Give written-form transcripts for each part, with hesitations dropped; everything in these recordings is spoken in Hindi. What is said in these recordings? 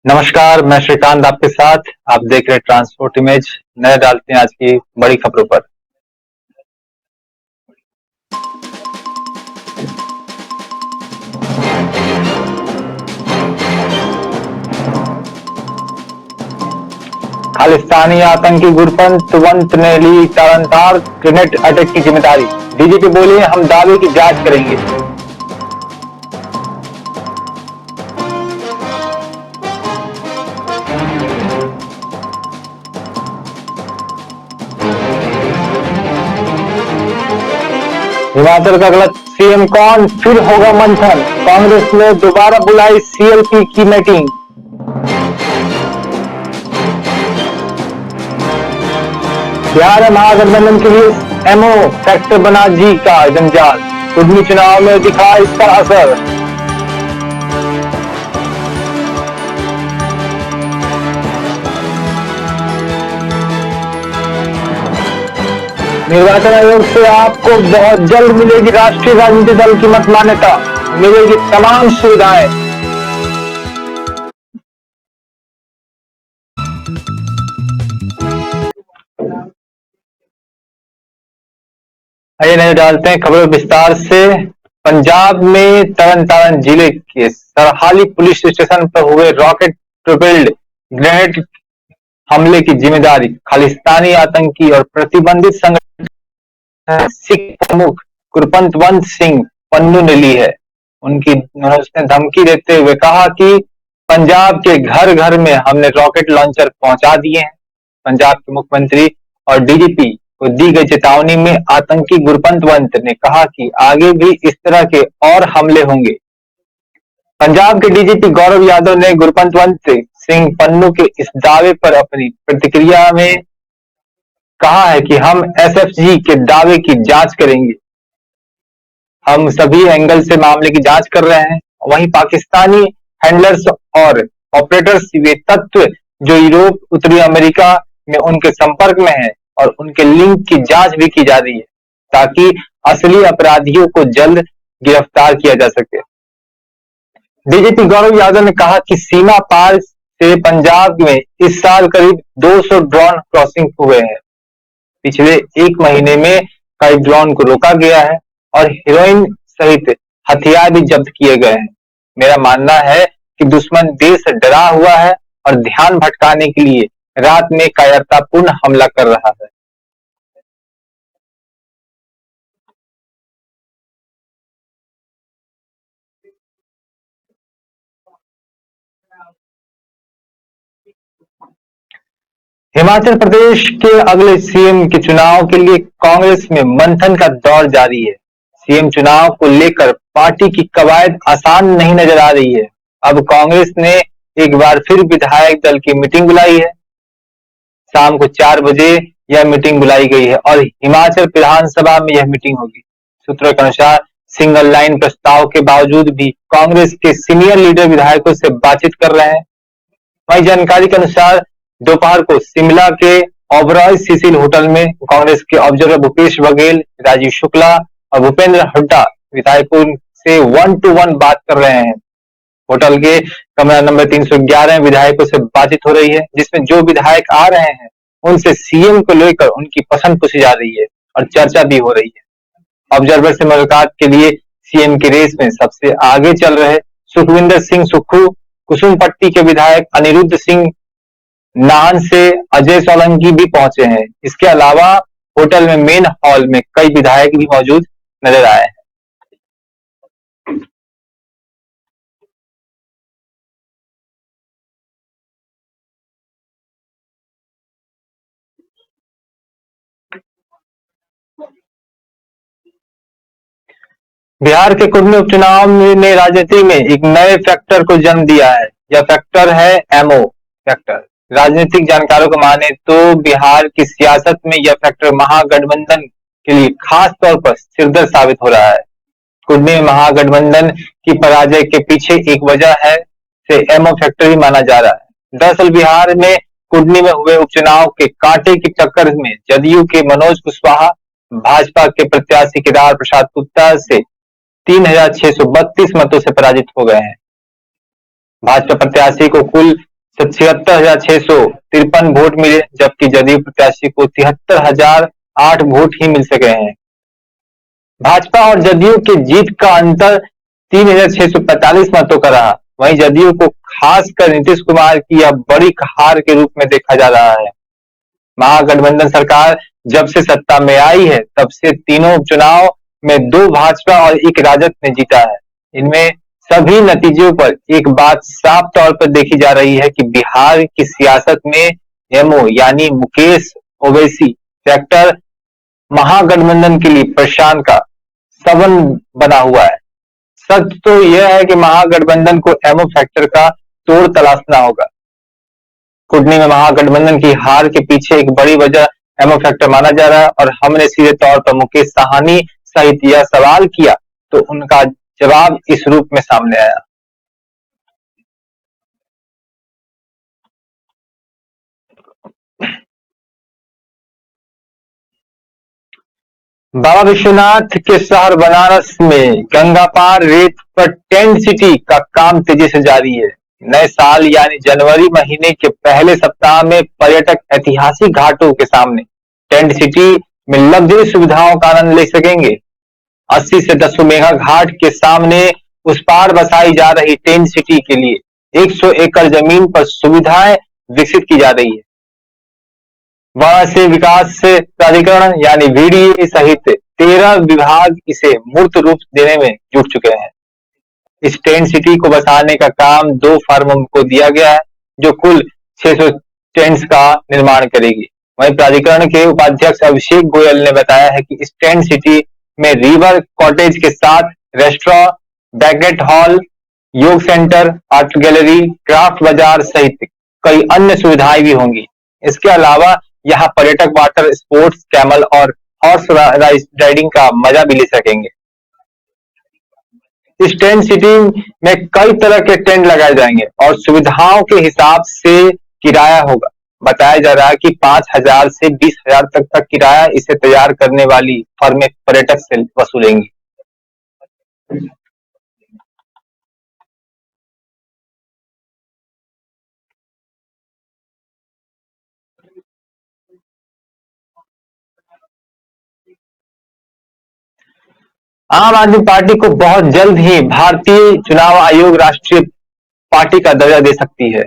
नमस्कार, मैं श्रीकांत आपके साथ। आप देख रहे ट्रांसपोर्ट इमेज। नजर डालते हैं आज की बड़ी खबरों पर। खालिस्तानी आतंकी गुरपंत ने ली तारनतार ग्रेनेड अटैक की जिम्मेदारी। डीजीपी बोले, हम दावे की जांच करेंगे। हिमाचल का अगला सीएम कौन, फिर होगा मंथन। कांग्रेस ने दोबारा बुलाई सीएलपी की मीटिंग। बिहार में महागठबंधन के लिए एमओ फैक्टर बना जी का जंजाल। कुडनी चुनाव में दिखा इसका असर। निर्वाचन आयोग से आपको बहुत जल्द मिलेगी राष्ट्रीय राजनीतिक दल की मत मान्यता, मिलेगी तमाम सुविधाएं। आइए नजर डालते हैं खबरों विस्तार से। पंजाब में तरन जिले के सरहाली पुलिस स्टेशन पर हुए रॉकेट प्रोपेल्ड ग्रेनेड हमले की जिम्मेदारी खालिस्तानी आतंकी और प्रतिबंधित संगठन सिख प्रमुख गुरपंत सिंह पन्नू ने ली है। उसने धमकी देते हुए कहा कि पंजाब के घर घर में हमने रॉकेट लॉन्चर पहुंचा दिए हैं। पंजाब के मुख्यमंत्री और डीजीपी को दी गई चेतावनी में आतंकी गुरपंत ने कहा कि आगे भी इस तरह के और हमले होंगे। पंजाब के डीजीपी गौरव यादव ने गुरपंत सिंह पन्नू के इस दावे पर अपनी प्रतिक्रिया में कहा है कि हम एसएफजी के दावे की जांच करेंगे। हम सभी एंगल से मामले की जांच कर रहे हैं। वहीं पाकिस्तानी हैंडलर्स और ऑपरेटर्स वे तत्व जो यूरोप, उत्तरी अमेरिका में उनके संपर्क में हैं और उनके लिंक की जांच भी की जा रही है ताकि असली अपराधियों को जल्द गिरफ्तार किया जा सके। डीजीपी गौरव यादव ने कहा कि सीमा पार से पंजाब में इस साल करीब 200 ड्रोन क्रॉसिंग हुए हैं। पिछले एक महीने में कई ड्रोन को रोका गया है और हेरोइन सहित हथियार भी जब्त किए गए हैं। मेरा मानना है कि दुश्मन देश डरा हुआ है और ध्यान भटकाने के लिए रात में कायरतापूर्ण हमला कर रहा है। हिमाचल प्रदेश के अगले सीएम के चुनाव के लिए कांग्रेस में मंथन का दौर जारी है। सीएम चुनाव को लेकर पार्टी की कवायद आसान नहीं नजर आ रही है। अब कांग्रेस ने एक बार फिर विधायक दल की मीटिंग बुलाई है। शाम को 4 बजे यह मीटिंग बुलाई गई है और हिमाचल विधानसभा में यह मीटिंग होगी। सूत्रों के अनुसार सिंगल लाइन प्रस्ताव के बावजूद भी कांग्रेस के सीनियर लीडर विधायकों से बातचीत कर रहे हैं। वही जानकारी के अनुसार दोपहर को शिमला के ओबरॉय सिसिल होटल में कांग्रेस के ऑब्जर्वर भूपेश बघेल, राजीव शुक्ला और भूपेंद्र हुड्डा विधायकों से 1 to 1 बात कर रहे हैं। होटल के कमरा नंबर 311 विधायकों से बातचीत हो रही है, जिसमें जो विधायक आ रहे हैं उनसे सीएम को लेकर उनकी पसंद पूछी जा रही है और चर्चा भी हो रही है। ऑब्जर्वर से मुलाकात के लिए सीएम की रेस में सबसे आगे चल रहे सुखविंदर सिंह सुक्खू, कुसुमपट्टी के विधायक अनिरुद्ध सिंह नाहन से अजय सोलंकी भी पहुंचे हैं। इसके अलावा होटल में मेन हॉल में कई विधायक भी मौजूद नजर आए हैं। बिहार के कुडनी उपचुनाव ने राजनीति में एक नए फैक्टर को जन्म दिया है। यह फैक्टर है एमओ फैक्टर। राजनीतिक जानकारों को माने तो बिहार की सियासत में यह फैक्टर महागठबंधन के लिए खास तौर पर सिरदर्द साबित हो रहा है। कुडनी में महागठबंधन की पराजय के पीछे एक वजह है से एमओ फैक्टर ही माना जा रहा है। दरअसल बिहार में कुडनी में हुए उपचुनाव के कांटे की टक्कर में जदयू के मनोज कुशवाहा भाजपा के प्रत्याशी केदार प्रसाद गुप्ता से 3632 मतों से पराजित हो गए हैं। भाजपा प्रत्याशी को कुल 76,653 वोट मिले, जबकि जदयू प्रत्याशी को 73,008 वोट ही मिल सके हैं। भाजपा और जदयू के जीत का अंतर 3,645 मतों का रहा। वहीं जदयू को खासकर नीतीश कुमार की यह बड़ी हार के रूप में देखा जा रहा है। महागठबंधन सरकार जब से सत्ता में आई है, तब से तीनों उपचुनाव में 2 भाजपा और 1 राजद ने जीता है। इनमें सभी नतीजों पर एक बात साफ तौर पर देखी जा रही है कि बिहार की सियासत में एमओ यानी मुकेश ओवैसी फैक्टर महागठबंधन के लिए परेशान का सबन बना हुआ है। सच तो यह है कि महागठबंधन को एमओ फैक्टर का तोड़ तलाशना होगा। कुटनी में महागठबंधन की हार के पीछे एक बड़ी वजह एमओ फैक्टर माना जा रहा है और हमने सीधे तौर पर मुकेश साहनी सहित यह सवाल किया तो उनका जवाब इस रूप में सामने आया। बाबा विश्वनाथ के शहर बनारस में गंगा पार रेत पर टेंट सिटी का काम तेजी से जारी है। नए साल यानी जनवरी महीने के पहले सप्ताह में पर्यटक ऐतिहासिक घाटों के सामने टेंट सिटी में लग्जरी सुविधाओं का आनंद ले सकेंगे। 80 से 100 मेगा घाट के सामने उस पार बसाई जा रही टेंट सिटी के लिए 100 एकड़ जमीन पर सुविधाएं विकसित की जा रही है। वहां से विकास प्राधिकरण यानी वीडीए सहित 13 विभाग इसे मूर्त रूप देने में जुट चुके हैं। इस टेंट सिटी को बसाने का काम 2 फर्मों को दिया गया है, जो कुल 600 टेंट्स का निर्माण करेगी। वहीं प्राधिकरण के उपाध्यक्ष अभिषेक गोयल ने बताया है कि इस टेंट सिटी में रिवर कॉटेज के साथ रेस्टोरेंट, बैंक्वेट हॉल, योग सेंटर, आर्ट गैलरी, क्राफ्ट बाजार सहित कई अन्य सुविधाएं भी होंगी। इसके अलावा यहाँ पर्यटक वाटर स्पोर्ट्स, कैमल और हॉर्स राइडिंग का मजा भी ले सकेंगे। इस टेंट सिटी में कई तरह के टेंट लगाए जाएंगे और सुविधाओं के हिसाब से किराया होगा। बताया जा रहा है कि 5,000 से 20,000 तक का किराया इसे तैयार करने वाली फर्में पर्यटक से वसूलेंगी। आम आदमी पार्टी को बहुत जल्द ही भारतीय चुनाव आयोग राष्ट्रीय पार्टी का दर्जा दे सकती है।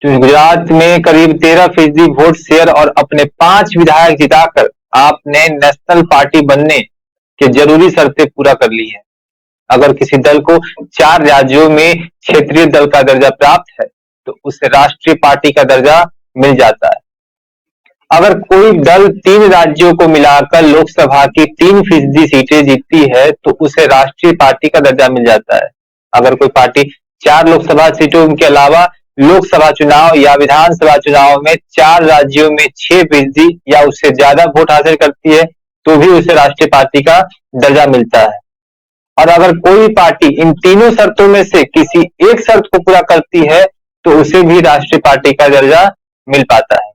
गुजरात में करीब 13% वोट शेयर और अपने 5 विधायक जिताकर आपने नेशनल पार्टी बनने के जरूरी शर्तें पूरा कर ली है। अगर किसी दल को 4 राज्यों में क्षेत्रीय दल का दर्जा प्राप्त है तो उसे राष्ट्रीय पार्टी का दर्जा मिल जाता है। अगर कोई दल 3 राज्यों को मिलाकर लोकसभा की 3% सीटें जीतती है तो उसे राष्ट्रीय पार्टी का दर्जा मिल जाता है। अगर कोई पार्टी 4 लोकसभा सीटों के अलावा लोकसभा चुनाव या विधानसभा चुनाव में 4 राज्यों में 6% या उससे ज्यादा वोट हासिल करती है तो भी उसे राष्ट्रीय पार्टी का दर्जा मिलता है। और अगर कोई पार्टी इन तीनों शर्तों में से किसी एक शर्त को पूरा करती है तो उसे भी राष्ट्रीय पार्टी का दर्जा मिल पाता है।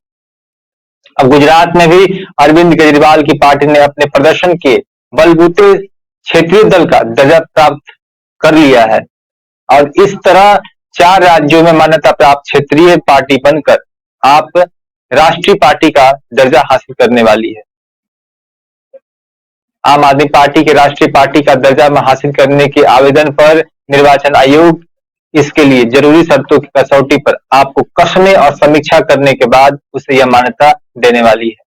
अब गुजरात में भी अरविंद केजरीवाल की पार्टी ने अपने प्रदर्शन के बलबूते क्षेत्रीय दल का दर्जा प्राप्त कर लिया है और इस तरह 4 राज्यों में मान्यता प्राप्त क्षेत्रीय पार्टी बनकर आप राष्ट्रीय पार्टी का दर्जा हासिल करने वाली है। आम आदमी पार्टी के राष्ट्रीय पार्टी का दर्जा हासिल करने के आवेदन पर निर्वाचन आयोग इसके लिए जरूरी शर्तों की कसौटी पर आपको कसने और समीक्षा करने के बाद उसे यह मान्यता देने वाली है।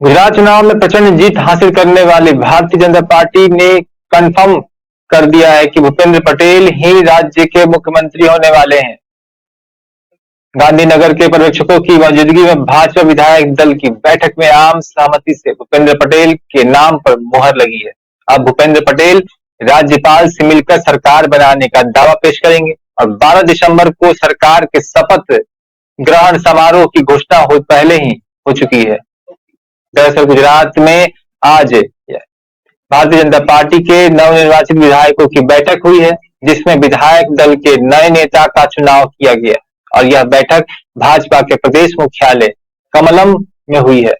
गुजरात चुनाव में प्रचंड जीत हासिल करने वाली भारतीय जनता पार्टी ने कंफर्म कर दिया है कि भूपेंद्र पटेल ही राज्य के मुख्यमंत्री होने वाले हैं। गांधीनगर के पर्यवेक्षकों की मौजूदगी में भाजपा विधायक दल की बैठक में आम सहमति से भूपेंद्र पटेल के नाम पर मुहर लगी है। अब भूपेंद्र पटेल राज्यपाल से मिलकर सरकार बनाने का दावा पेश करेंगे और 12 दिसंबर को सरकार के शपथ ग्रहण समारोह की घोषणा पहले ही हो चुकी है। दरअसल गुजरात में आज भारतीय जनता पार्टी के नवनिर्वाचित विधायकों की बैठक हुई है, जिसमें विधायक दल के नए नेता का चुनाव किया गया और यह बैठक भाजपा के प्रदेश मुख्यालय कमलम में हुई है।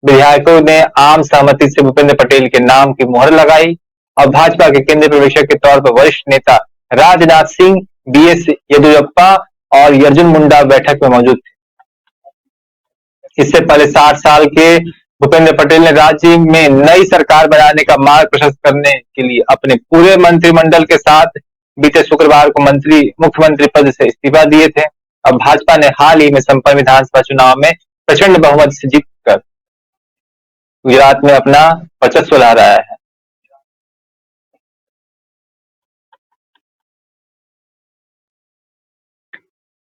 विधायकों ने आम सहमति से भूपेंद्र पटेल के नाम की मुहर लगाई और भाजपा के केंद्रीय पर्यवेक्षक के तौर पर वरिष्ठ नेता राजनाथ सिंह, बीएस येदियुरप्पा और अर्जुन मुंडा बैठक में मौजूद थे। इससे पहले 60 साल के भूपेंद्र पटेल ने राज्य में नई सरकार बनाने का मार्ग प्रशस्त करने के लिए अपने पूरे मंत्रिमंडल के साथ बीते शुक्रवार को मुख्यमंत्री पद से इस्तीफा दिए थे। अब भाजपा ने हाल ही में संपन्न विधानसभा चुनाव में प्रचंड बहुमत से जीतकर गुजरात में अपना वर्चस्व लहराया है।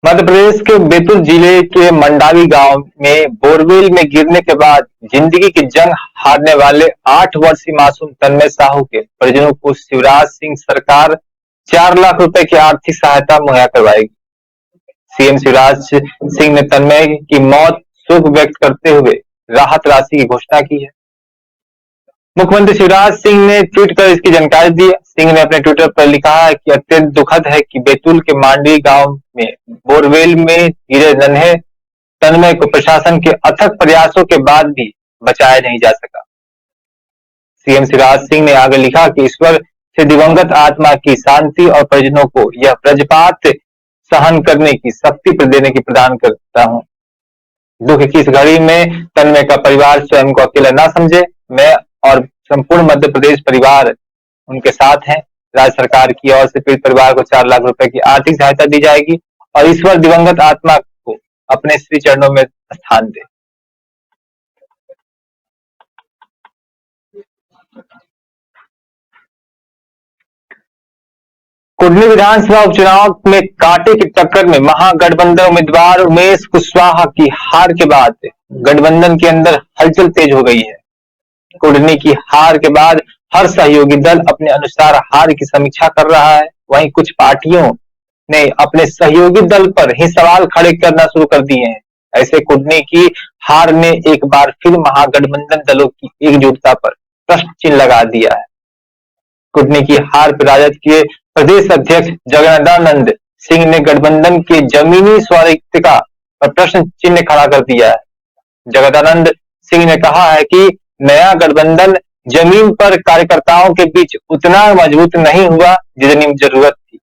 मध्य प्रदेश के बैतूल जिले के मंडावी गांव में बोरवेल में गिरने के बाद जिंदगी की जंग हारने वाले 8 वर्षीय मासूम तन्मय साहू के परिजनों को शिवराज सिंह सरकार 4 लाख रुपए की आर्थिक सहायता मुहैया करवाएगी। सीएम शिवराज सिंह ने तन्मय की मौत शोक व्यक्त करते हुए राहत राशि की घोषणा की है। मुख्यमंत्री शिवराज सिंह ने ट्वीट कर इसकी जानकारी दी। सिंह ने अपने ट्विटर पर लिखा है कि अत्यंत दुखद है कि बैतूल के मांडवी गांव में बोरवेल में गिरे नन्हे तन्मय को प्रशासन के अथक प्रयासों के बाद भी बचाया नहीं जा सका। सीएम शिवराज सिंह ने आगे लिखा कि ईश्वर से दिवंगत आत्मा की शांति और परिजनों को यह वज्रपात सहन करने की शक्ति देने की प्रदान करता हूं। दुख की इस घड़ी में तन्मय का परिवार स्वयं को अकेला न समझे। मैं और संपूर्ण मध्य प्रदेश परिवार उनके साथ हैं। राज्य सरकार की ओर से पीड़ित परिवार को 4 लाख रुपए की आर्थिक सहायता दी जाएगी और ईश्वर दिवंगत आत्मा को अपने श्री चरणों में स्थान दे। कुंडली विधानसभा उपचुनाव में कांटे की टक्कर में महागठबंधन उम्मीदवार उमेश कुशवाहा की हार के बाद गठबंधन के अंदर हलचल तेज हो गई है। कुंडली की हार के बाद हर सहयोगी दल अपने अनुसार हार की समीक्षा कर रहा है। वहीं कुछ पार्टियों ने अपने सहयोगी दल पर ही सवाल खड़े करना शुरू कर दिए हैं। ऐसे कुंडली की हार ने एक बार फिर महागठबंधन दलों की एकजुटता पर प्रश्न चिन्ह लगा दिया है। कुंडली की हार पर राजद के प्रदेश अध्यक्ष जगदानंद सिंह ने गठबंधन के जमीनी स्वायत्तता पर प्रश्न चिन्ह खड़ा कर दिया है। जगदानंद सिंह ने कहा है कि नया गठबंधन जमीन पर कार्यकर्ताओं के बीच उतना मजबूत नहीं हुआ जितनी जरूरत थी।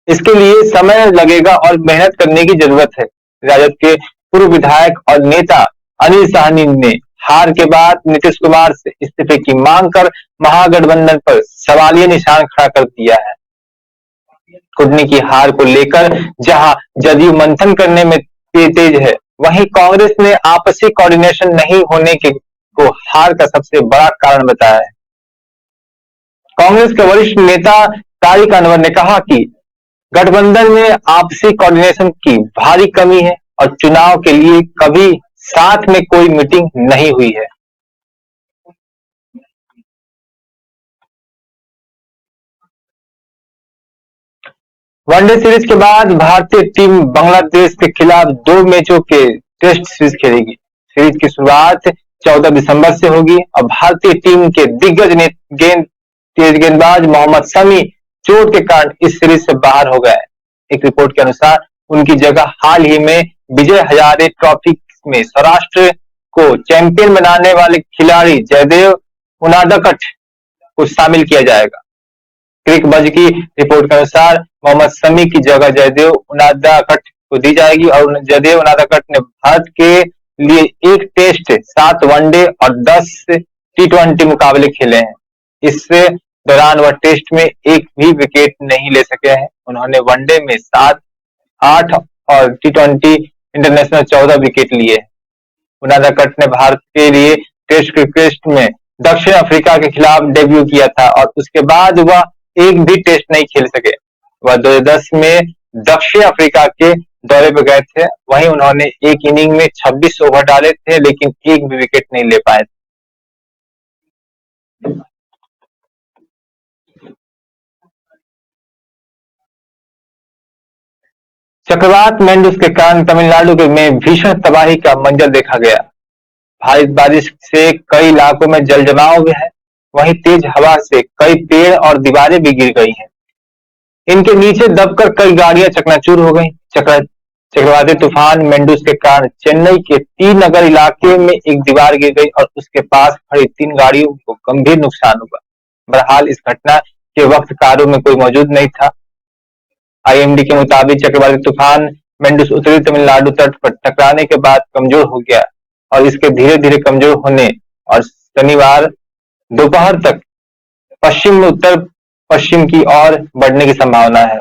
इसके लिए समय लगेगा और मेहनत करने की जरूरत है। राजद के पूर्व विधायक और नेता अनिल साहनी ने हार के बाद नीतीश कुमार से इस्तीफे की मांग कर महागठबंधन पर सवालिया निशान खड़ा कर दिया है। कुंडली की हार को लेकर जहां जदयू मंथन करने में तेज है, वहीं कांग्रेस ने आपसी कोऑर्डिनेशन नहीं होने के को हार का सबसे बड़ा कारण बताया है। कांग्रेस के वरिष्ठ नेता तारिक अनवर ने कहा कि गठबंधन में आपसी कोऑर्डिनेशन की भारी कमी है और चुनाव के लिए कभी साथ में कोई मीटिंग नहीं हुई है। वनडे सीरीज के बाद भारतीय टीम बांग्लादेश के खिलाफ 2 मैचों के टेस्ट सीरीज खेलेगी। सीरीज की शुरुआत 14 दिसंबर से होगी और भारतीय टीम के दिग्गज तेज गेंदबाज मोहम्मद शमी चोट के कारण इस सीरीज से बाहर हो गए। एक रिपोर्ट के अनुसार उनकी जगह हाल ही में विजय हजारे ट्रॉफी में सौराष्ट्र को चैंपियन बनाने वाले खिलाड़ी जयदेव उनादकट को शामिल किया जाएगा। क्रिकबज़ की रिपोर्ट के अनुसार मोहम्मद शमी की जगह जयदेव उनादकट को दी जाएगी और जयदेव उनादकट ने भारत के लिए 1 टेस्ट, 7 वनडे और 10 T20 मुकाबले खेले हैं। इससे दौरान वह टेस्ट में एक भी विकेट नहीं ले सके हैं। उन्होंने वनडे में 7, 8 और T20 इंटरनेशनल 14 विकेट लिए। उनादकट ने भारत के लिए टेस्ट क्रिकेट में दक्षिण अफ्रीका के खिलाफ डेब्यू किया था और उसके बाद वह एक भी टेस्ट नहीं खेल सके। वह 2010 में दक्षिण अफ्रीका के दौरे पर गए थे। वहीं उन्होंने एक इनिंग में 26 ओवर डाले थे लेकिन एक भी विकेट नहीं ले पाए थे। चक्रवात मेंडूस के कारण तमिलनाडु में भीषण तबाही का मंजर देखा गया। भारी बारिश से कई इलाकों में जल जमाव है। वहीं तेज हवा से कई पेड़ और दीवारें भी गिर गई हैं। इनके नीचे दबकर कई गाड़ियां चकनाचूर हो गई। चक्रवाती तूफान मेंडूस के कारण चेन्नई के टी नगर इलाके में एक दीवार गिर गई और उसके पास खड़ी 3 गाड़ियों को गंभीर नुकसान हुआ। बहरहाल इस घटना के वक्त कारों में कोई मौजूद नहीं था। आईएमडी के मुताबिक चक्रवाती तूफान मेंडूस उत्तरी तमिलनाडु तट पर टकराने के बाद कमजोर हो गया और इसके धीरे-धीरे कमजोर होने और शनिवार दोपहर तक पश्चिम उत्तर पश्चिम की ओर बढ़ने की संभावना है।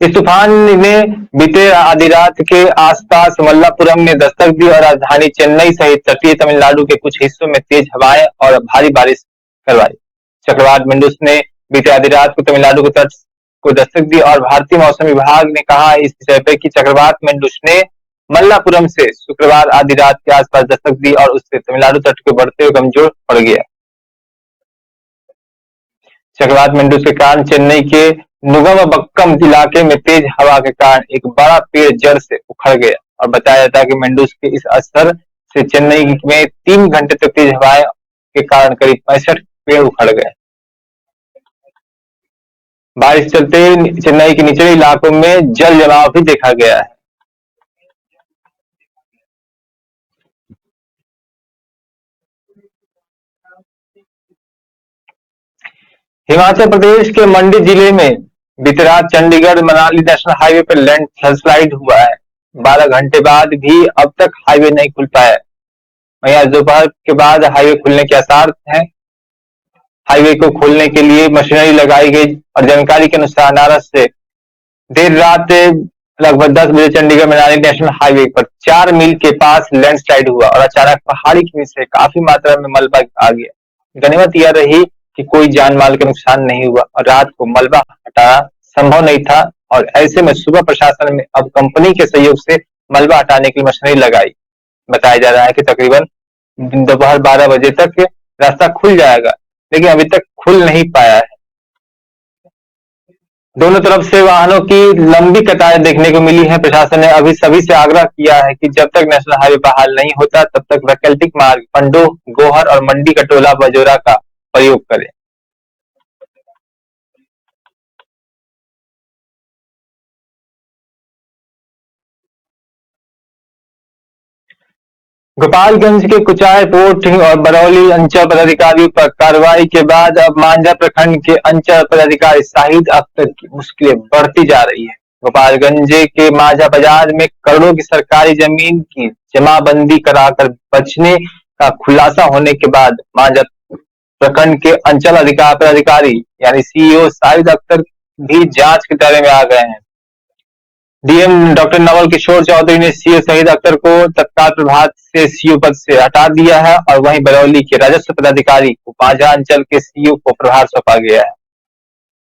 इस तूफान ने बीते आधी रात के आसपास मल्लापुरम में दस्तक दी और राजधानी चेन्नई सहित तटीय तमिलनाडु के कुछ हिस्सों में तेज हवाएं और भारी बारिश करवाई। चक्रवात मेंडूस ने बीते आधी रात को तमिलनाडु के तट को दस्तक दी और भारतीय मौसम विभाग ने कहा इस विषय पर कि चक्रवात मेंडूस ने मल्लापुरम से शुक्रवार आधी रात के आसपास दस्तक दी और उससे तमिलनाडु तट के बढ़ते हुए कमजोर पड़ गया। चक्रवात मेंडूस के कारण चेन्नई के नुगमबक्कम इलाके में तेज हवा के कारण एक बड़ा पेड़ जड़ से उखड़ गया और बताया जाता है कि मेंडूस के इस असर से चेन्नई में 3 घंटे तक तेज हवाएं के कारण करीब 65 पेड़ उखड़ गए। बारिश चलते चेन्नई के निचले इलाकों में जल जमाव भी देखा गया है। हिमाचल प्रदेश के मंडी जिले में बीती रात चंडीगढ़ मनाली नेशनल हाईवे पर लैंडस्लाइड हुआ है। 12 घंटे बाद भी अब तक हाईवे नहीं खुल पाया। वहीं आज दोपहर के बाद हाईवे खुलने के आसार हैं। हाईवे को खोलने के लिए मशीनरी लगाई गई और जानकारी के अनुसार अनारस से देर रात लगभग 10 बजे चंडीगढ़ मनाली नेशनल हाईवे पर 4 मील के पास लैंडस्लाइड हुआ और अचानक पहाड़ी के नीचे काफी मात्रा में मलबा आ गया। गनीमत यह रही कि कोई जान माल का नुकसान नहीं हुआ और रात को मलबा हटाना संभव नहीं था और ऐसे में सुबह प्रशासन ने अब कंपनी के सहयोग से मलबा हटाने की मशीनरी लगाई। बताया जा रहा है कि तकरीबन दोपहर 12 बजे तक रास्ता खुल जाएगा, लेकिन अभी तक खुल नहीं पाया है। दोनों तरफ से वाहनों की लंबी कतारें देखने को मिली है। प्रशासन ने अभी सभी से आग्रह किया है कि जब तक नेशनल हाईवे बहाल नहीं होता तब तक वैकल्पिक मार्ग पंडो, गोहर और मंडी कटोला बजोरा का प्रयोग करें। गोपालगंज के कुचाय पोर्ट और बरौली अंचल पदाधिकारियों पर कार्रवाई के बाद अब मांझा प्रखंड के अंचल पदाधिकारी शाहिद अख्तर की मुश्किलें बढ़ती जा रही है। गोपालगंज के मांझा बाजार में करोड़ों की सरकारी जमीन की जमाबंदी कराकर बचने का खुलासा होने के बाद मांझा प्रखंड के अंचल पदाधिकारी यानी सीईओ शाहिद अख्तर भी जांच के दायरे में आ गए हैं। डीएम डॉक्टर नवल किशोर चौधरी ने सीओ शाहिद अख्तर को तत्काल प्रभाव से सीओ पद से हटा दिया है और वहीं बरौली के राजस्व पदाधिकारी को मांझा अंचल के सीओ को प्रभार सौंपा गया है।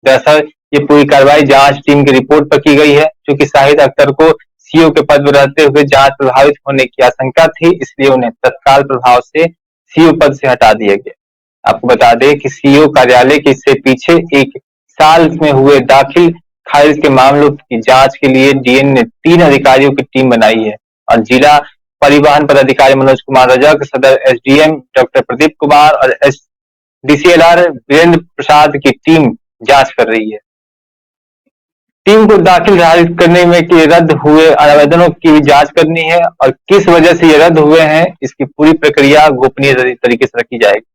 दरअसल ये पूरी कार्रवाई जांच टीम की रिपोर्ट पर की गई है, क्योंकि शाहिद अख्तर को सीओ के पद पर रहते हुए जांच प्रभावित होने की आशंका थी, इसलिए उन्हें तत्काल प्रभाव से सीओ पद से हटा दिया गया। आपको बता दें कि सीओ कार्यालय के इससे पीछे 1 साल में हुए दाखिल खारिज के मामलों की जांच के लिए डीएन ने 3 अधिकारियों की टीम बनाई है और जिला परिवहन पदाधिकारी मनोज कुमार रजक, सदर एसडीएम डॉक्टर प्रदीप कुमार और डीसीएलआर वीरेंद्र प्रसाद की टीम जांच कर रही है। टीम को दाखिल खारिज करने में कि रद्द हुए आवेदनों की भी जांच करनी है और किस वजह से ये रद्द हुए हैं, इसकी पूरी प्रक्रिया गोपनीय तरीके से रखी जाएगी।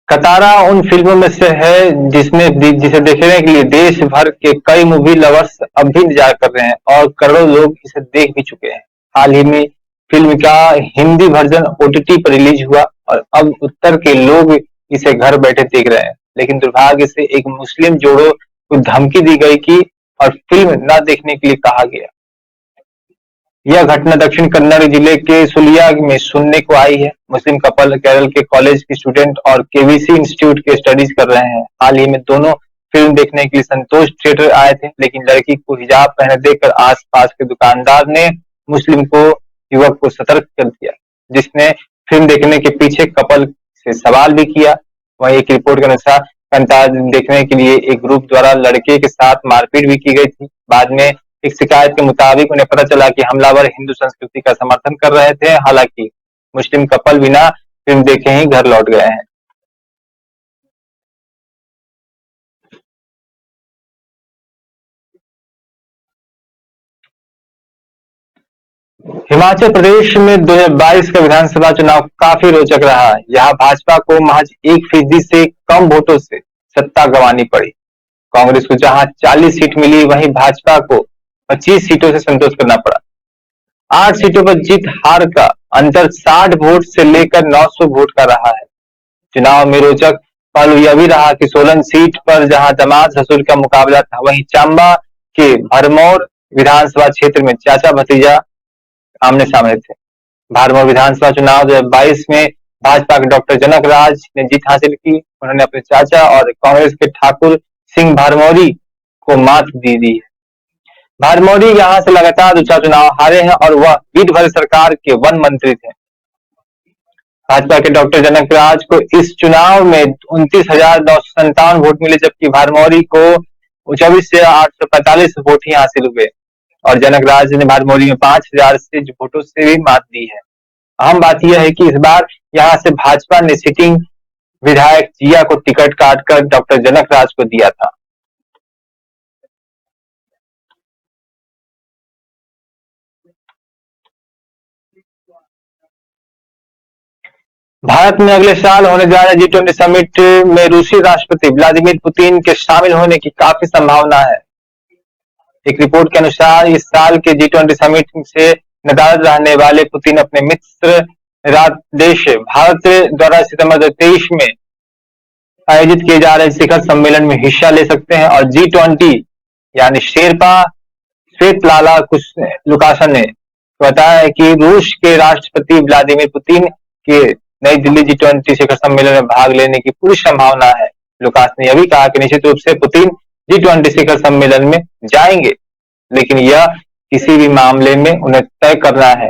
कतारा उन फिल्मों में से है जिसे देखने के लिए देश भर के कई मूवी लवर्स अब भी इंतजार कर रहे हैं और करोड़ों लोग इसे देख भी चुके हैं। हाल ही में फिल्म का हिंदी वर्जन ओटीटी पर रिलीज हुआ और अब उत्तर के लोग इसे घर बैठे देख रहे हैं, लेकिन दुर्भाग्य से एक मुस्लिम जोड़ों को धमकी दी गई कि और फिल्म न देखने के लिए कहा गया। यह घटना दक्षिण कन्नड़ जिले के सुलिया में सुनने को आई है। मुस्लिम कपल केरल के कॉलेज की स्टूडेंट और केवीसी इंस्टीट्यूट के स्टडीज कर रहे हैं। हाल ही में दोनों फिल्म देखने के लिए संतोष थिएटर आए थे, लेकिन लड़की को हिजाब पहने देखकर आसपास के दुकानदार ने मुस्लिम को युवक को सतर्क कर दिया, जिसने फिल्म देखने के पीछे कपल से सवाल भी किया। वहीं एक रिपोर्ट के अनुसार कंतार देखने के लिए एक ग्रुप द्वारा लड़के के साथ मारपीट भी की गई थी। बाद में एक शिकायत के मुताबिक उन्हें पता चला कि हमलावर हिंदू संस्कृति का समर्थन कर रहे थे। हालांकि मुस्लिम कपल बिना फिल्म देखे ही घर लौट गए हैं। हिमाचल प्रदेश में 2022 का विधानसभा चुनाव काफी रोचक रहा। यहाँ भाजपा को महज 1% से कम वोटों से सत्ता गंवानी पड़ी। कांग्रेस को जहां 40 सीट मिली, वहीं भाजपा को 25 सीटों से संतोष करना पड़ा। 8 सीटों पर जीत हार का अंतर 60 वोट से लेकर 900 वोट का रहा है। चुनाव में रोचक पहलू यह भी रहा कि सोलन सीट पर जहां दामाद ससुर का मुकाबला था, वहीं चंबा के भरमौर विधानसभा क्षेत्र में चाचा भतीजा आमने सामने थे। भरमौर विधानसभा चुनाव 2022 में भाजपा के डॉक्टर जनक राज ने जीत हासिल की। उन्होंने अपने चाचा और कांग्रेस के ठाकुर सिंह भरमौरी को मात दी दी है। भरमौरी यहां से लगातार दूसरा चुनाव हारे हैं और वह वीरभद्र सरकार के वन मंत्री थे। भाजपा के डॉक्टर जनक राज को इस चुनाव में 29,957 वोट मिले, जबकि भरमौरी को 24,845 वोट ही हासिल हुए और जनक राज ने भरमौरी में 5,000 से वोटों से भी मात दी है। अहम बात यह है कि इस बार यहां से भाजपा ने सिटिंग विधायक जिया को टिकट काटकर डॉक्टर जनक राज को दिया था। भारत में अगले साल होने जा रहे G20 समिट में रूसी राष्ट्रपति व्लादिमीर पुतिन के शामिल होने की काफी संभावना है। एक रिपोर्ट के अनुसार इस साल के G20 समिट से नदारद रहने वाले पुतिन अपने मित्र देश भारत द्वारा सितंबर 2023 में आयोजित किए जा रहे शिखर सम्मेलन में हिस्सा ले सकते हैं और G20 यानी शेरपा स्वेतलाला लुकासन ने बताया है कि रूस के राष्ट्रपति व्लादिमीर पुतिन के नई दिल्ली G20 शिखर सम्मेलन में भाग लेने की पूरी संभावना है। लुकास ने यह भी कहा कि निश्चित रूप से पुतिन G20 शिखर सम्मेलन में जाएंगे, लेकिन यह किसी भी मामले में उन्हें तय करना है।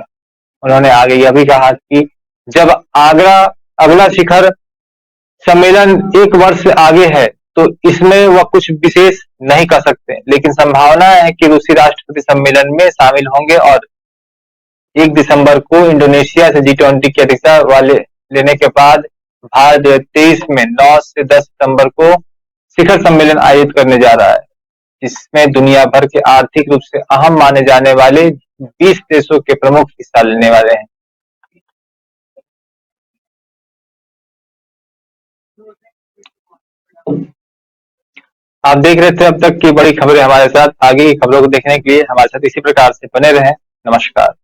उन्होंने आगे यह भी कहा कि जब अगला शिखर सम्मेलन 1 वर्ष आगे है तो इसमें वह कुछ विशेष नहीं कर सकते, लेकिन संभावना है कि रूसी राष्ट्रपति सम्मेलन में शामिल होंगे और 1 दिसंबर को इंडोनेशिया से G20 की अध्यक्षता लेने के बाद भारत 2023 में 9 से 10 सितंबर को शिखर सम्मेलन आयोजित करने जा रहा है, जिसमें दुनिया भर के आर्थिक रूप से अहम माने जाने वाले 20 देशों के प्रमुख हिस्सा लेने वाले हैं। आप देख रहे थे अब तक की बड़ी खबरें हमारे साथ। आगे की खबरों को देखने के लिए हमारे साथ इसी प्रकार से बने रहें। नमस्कार।